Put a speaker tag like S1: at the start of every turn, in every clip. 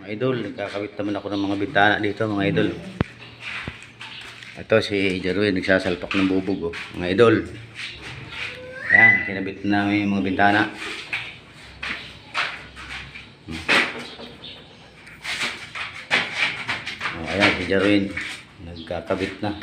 S1: Mga idol, nagkakabit naman ako ng mga bintana dito mga idol. Ito si Jerwin nagsasalpak ng bubog mga idol. Ayan, kinabit namin yung mga bintana. Ayan si Jerwin nagkakabit na.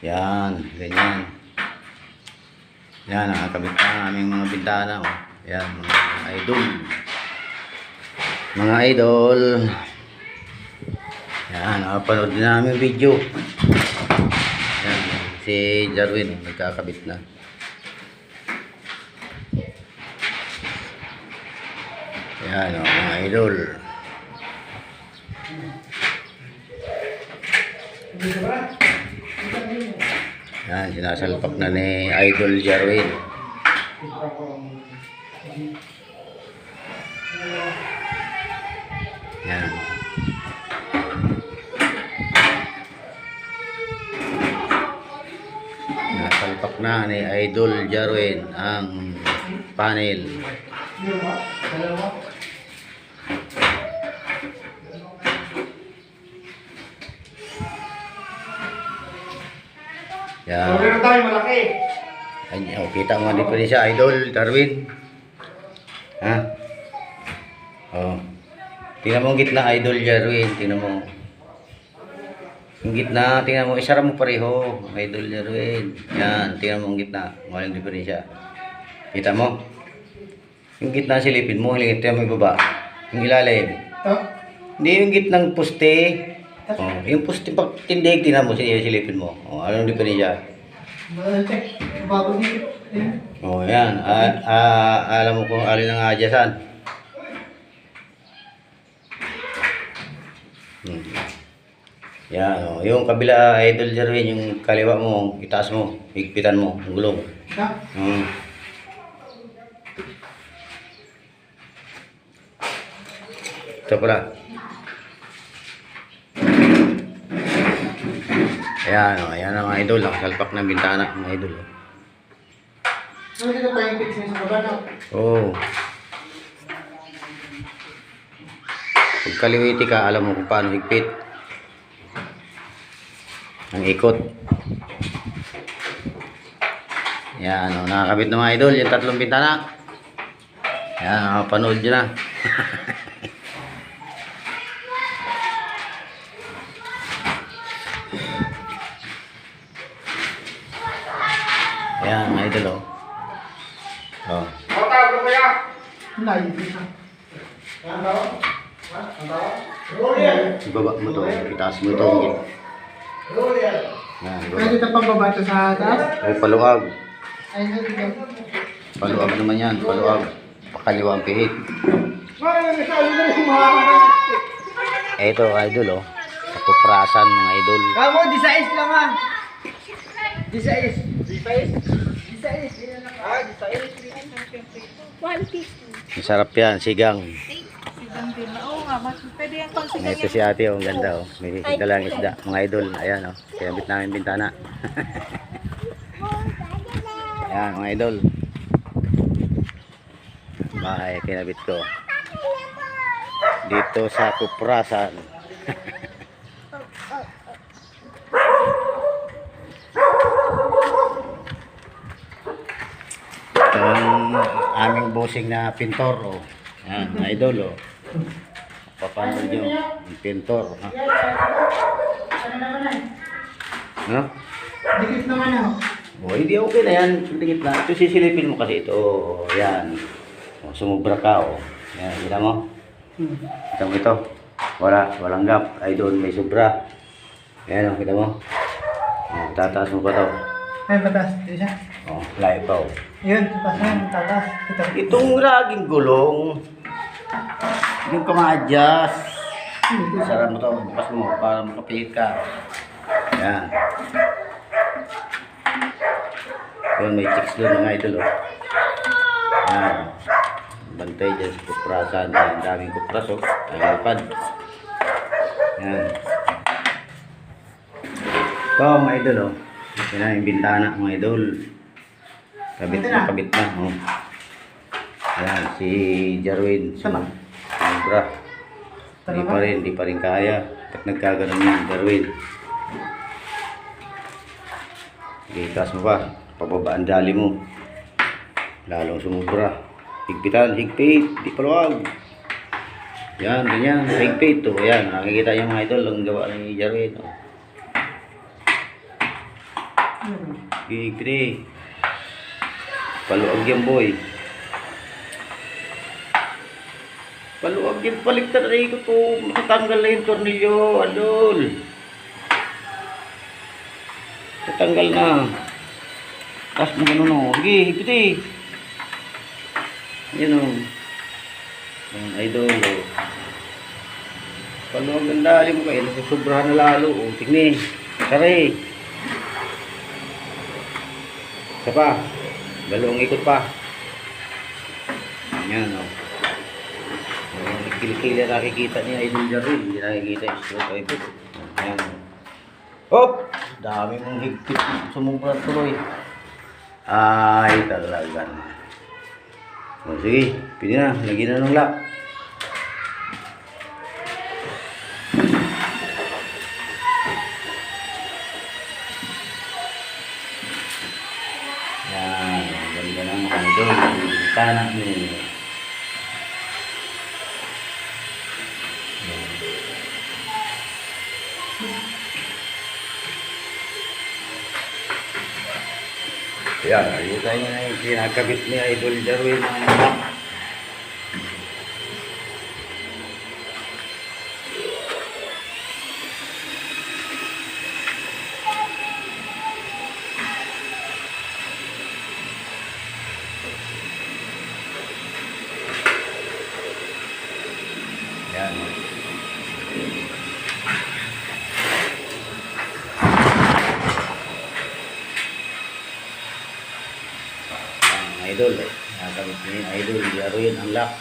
S1: Yan, ganyan. Yan, nakakabit na aming mga bintana. Yan, mga idol. Mga idol. Yan, nakapanood din namin video. Yan, si Jerwin nagkakabit na. Yan, mga idol. Yan, sinasalpak na ni Idol Jerwin. Yan. Sinasalpak na ni Idol Jerwin ang panel. Yan.
S2: Sorry na tayo, malaki.
S1: Ay, oh, kita mo nga di siya, Idol Darwin. Ha? Oh. Tingnan mo ang gitna, Idol Darwin. Tingnan mo. Yung gitna, tingnan mo. Isara mo pareho, Idol Darwin. Yan, tingnan mo ang gitna. Walang diferensya. Kita mo? Yung gitna silipin mo, tingnan mo yung baba. Yung ilalim. Hindi yung gitnang poste. Oh, yung poste pag tindig, tingnan mo, silipin mo. Oh, anong diferensya? Oh, yan. Alam mo kung alin ang adyasan. Yan, oh. Yung kabila, Idol Jerwin, yung kaliwa mo, itaas mo, higpitan mo, ang gulong. Ito pala. Ayan, oh, ayan ang mga idol. Nakasalpak ng bintana, mga idol.
S2: Ano dito pa yung fix sa baba, no?
S1: Oo. Pag kaliwiti ka, alam mo kung paano higpit. Ang ikot. Ayan, oh, nakakabit na mga idol. Yung tatlong bintana. Ayan, nakapanood nyo na. Ayan, mga idol, oh. Oh.
S2: Tawag ko kaya? Layo dito. Ano daw? Ano daw? Roller.
S1: Ibaba mo to, itaas mo to.
S2: Roller.
S1: Yan,
S2: Pwede ito pambaba ito sa taas?
S1: ay, paluag.
S2: Ay, hindi dito.
S1: Paluag naman yan, paluag. Pakaliwa ang pihit. Ito, idol, oh. Kapuprasan, mga idol.
S2: Kamu, di size lang ha. Di size. Di size. Di size. Ah, di size.
S3: 150.
S1: Masarap yan, sigang.
S3: Sigang din. Oo nga, mas pwede yan pang sigang.
S1: Ito si ate, oh, ang ganda, oh. May dalang isda. Mga idol, ayan, oh. Kinabit namin bintana. Ayan, mga idol. Bahay, kinabit ko. Dito sa Kuprasan. Itong aming bossing na pintor, oh. Ayan, mga idol, oh. Papanood nyo, yung pintor, ha?
S2: Ano naman ay?
S1: No?
S2: Dikit naman ako.
S1: Oh, hindi okay na yan. Tingit na. Ito sisilipin mo kasi ito. Oh, yan. Oh, sumubra ka, oh. Yan, kita mo? Kita mo ito? Walang gap. Ay, doon may sobra. Yan, oh, kita mo? Oh, tataas mo pa to.
S2: Ay, batas. Dito siya.
S1: Oh, live pa, oh.
S2: Yun, tatas na yun. Tatas. Ito.
S1: Itong laging gulong, yung kama-adjust. Sara mo to, bukas mo para makapihit ka. Yan. Yun, may chicks doon mga idol, oh. Yan. Bantay dyan sa kuprasan. Ang daming kupras, oh. Ayalpad. Yan. Ito mga idol, oh. Yan ang bintana mga idol. Kabit na, kabit na. Oh. Yan, si Jarwin.
S2: Tama.
S1: Sobra. Di pa rin kaya. Pag nagkaganon yung Jarwin. Ikas mo pa. Pababa ang dali mo. Lalong sumubra. Higpitan, higpit. Di paluwag. Yan, ganyan. Higpit. O, yan. Nakikita yung mga idol. Ang gawa ni Jarwin. O. Higpit eh. Paluwag yan, boy. Paluwag yan. Baliktad na ko to. Nakatanggal na yung tornilyo. Idol. Natanggal na. Tapos mo ganun o. Sige, higpit eh. Yan o. Yan, idol o. Paluwag ang dali mo kayo. Nasusobrahan na lalo o. Tigni. Tari. Isa pa. Dalawang ikot pa. Yan o. Kilikili na nakikita niya Idol Jarwin. Hindi nakikita yung stroke ipot. Yan o. Hop! Dami mong higpit. Sumubra tuloy. Ay, talaga na. O, sige. Pwede na. Lagyan na ng lock. Yan. Ganda ng idol. Tanak mo. Yan. Ayun tayo na yung kinakabit ni Idol Jarwin ng lock. Yan. Ang idol eh. Nakakabit ni Idol Jarwin ang lock.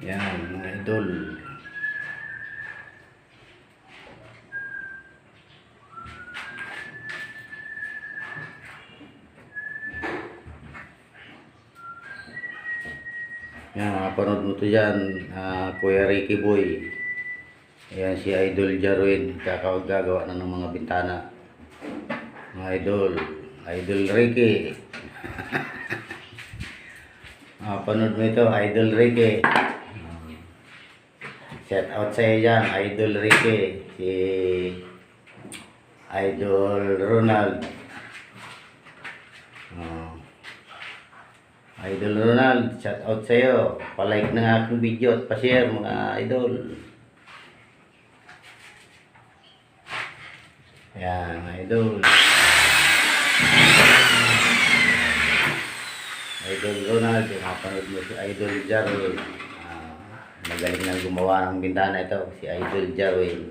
S1: Yan, mga idol. Yan, mapanood mo to dyan, Kuya Ricky Boy. Ayan si Idol Jarwin, gagawa na ng mga bintana. Mga idol, Idol Ricky. Mapanood mo ito, Idol Ricky. Shout out sa iyo dyan, Idol Ricky, si Idol Ronald. Idol Ronald, shout out sa iyo. Pa-like ng aking video at pa-share mga idol. Yan, mga idol. Idol Ronald, mapanood mo si Idol Jarwin. Magaling nang gumawa ng bintana ito, si Idol Jarwin.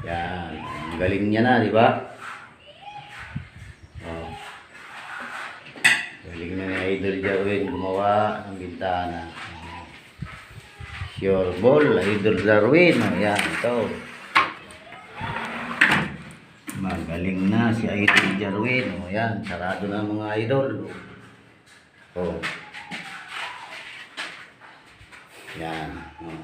S1: Yan, ang galing niya na, di ba? Oh. Galing na ni Idol Jarwin gumawa ng bintana. Sure ball, Idol Jarwin. Ayan, ito. Magaling na si Idol Jarwin. Ayan, sarado na mga idol. Oh. Yan. Oh.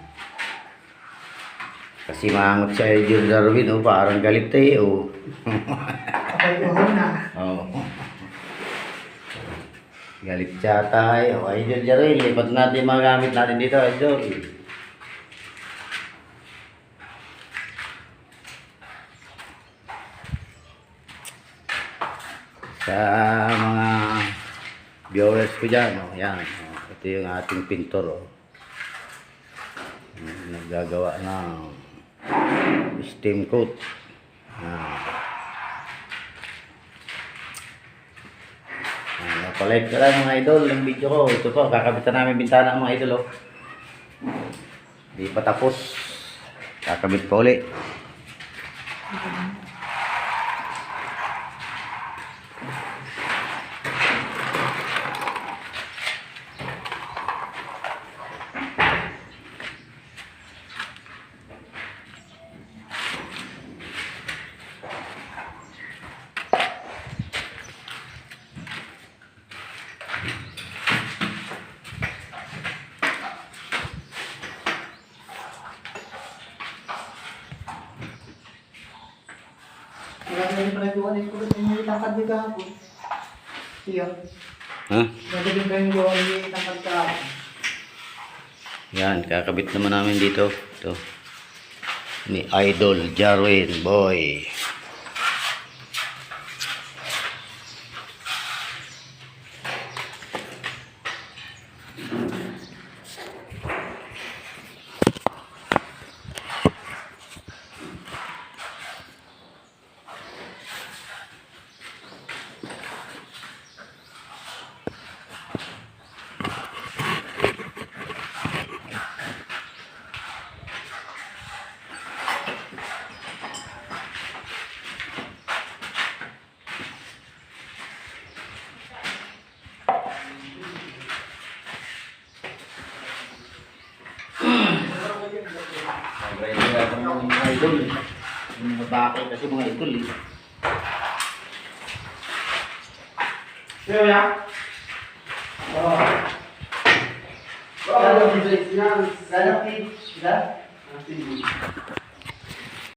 S1: Kasi mangot si Idol Jarwin, oh, parang galit tayo.
S2: Ako na.
S1: Oh. Galit siya tayo. Oh, Idol Jarwin, lipat natin mga gamit natin dito, Idol. sa mga viewers ko dyan. Oh, yan. Oh, ito yung ating pintor. Oh. Naggagawa ng steam coat. Napalike ka lang mga idol yung video ko. Ito po, kakabitan namin bintana mga idol. Oh. Hindi pa tapos. Kakabit pa ulit.
S2: Gagawin pa rin yung ano yung kulot yung tangkad ni kahapon. Iyo.
S1: Ha?
S2: Gagawin pa rin yung tangkad kahapon.
S1: Yan, kakabit naman namin dito. Ito. Ni Idol Jarwin, boy. Mga idol. Yung mga bakit kasi mga idol eh.
S2: Iyo ya. Oh. Lalo, yan. Lalo,